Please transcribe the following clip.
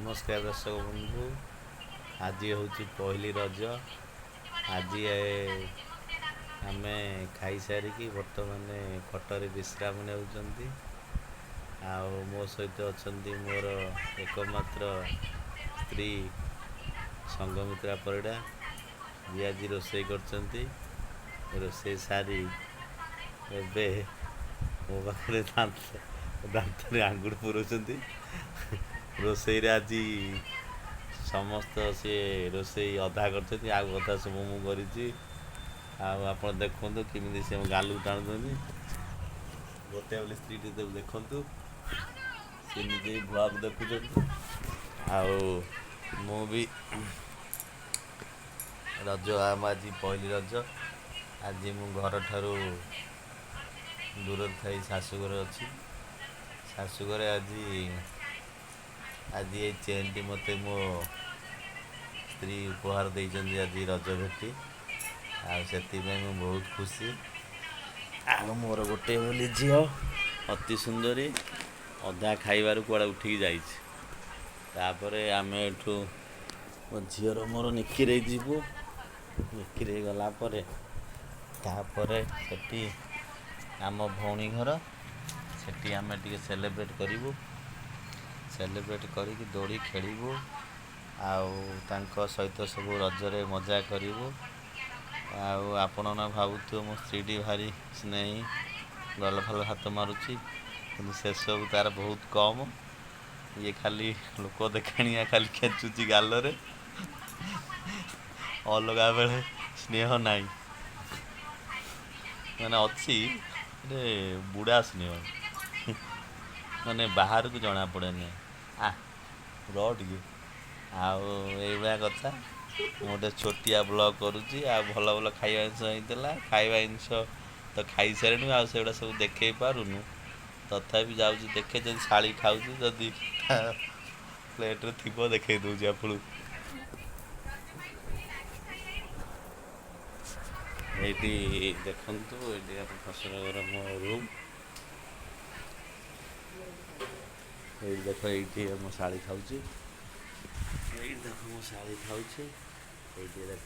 नमस्कार दर्शक बंधु। आज हूँ पहली रज। आज आम खाई सारिकी बर्तमान खटर विश्राम नेउछंती। मो सहित अच्छा मोर एकमात्र स्त्री संगमित्रा परिड़ा जी आज रोषे कर रोषे सारी एबे मो पाखे दांत आंगुड़ पुराउछंती। रोषे आज समस्त सी रोषे अधा कर अधा सब मुझे आप देखु केमी से गालू टाणुनी गोटे बोले स्त्री देखु सी निजे ब्लग देखुं। मु भी रज आम आज पहली रज। आज मु घर ठारू दूर थी शाशुघर अच्छी। शाशुघर आज ये चेन टी मत मो स्त्री उपहार देती आज रज भेटी आती बहुत खुशी। मोर गोटे बोली झी अति सुंदरी अधा खाइबार कुआड़े उठिकी जापर आम एठू मो झीर मोर निकिरे जीवु। निकिरे गलापर सेठी आम भौणी घर सेठी आम टे सेलिब्रेट करूँ। सेलिब्रेट करिकी दोड़ी खेलू सहित सब रजरे मजा करूँ। आपण ना भावुथ मो स्त्री भारी स्नेही गल फल हाथ मारुची कि से सब तार बहुत कम। ये खाली लोक देखाणिया खाली खेचुची गालरे अलगा बेले स्नेह नाई मैंने अच्छी बुढ़ा स्नेह मैंने बाहर को जना पड़ेनि टे आईभा कथा गोटे छोटिया ब्लग करुच्ची भल भल खाଇବା ଜିନିଷ होता खाଇବା ଜିନିଷ तो खाई सारे आगुड़ा सब देखे पारूनु तथापि जाऊँ देखे जब शाड़ी खाऊँ जदि प्लेट्रे थी देखे दूसरी आपको ये देखु। ये फसल घर मो रूम ये देख ये मो शाड़ी खाऊँ ये देख मो शाड़ी खाऊँ ये देख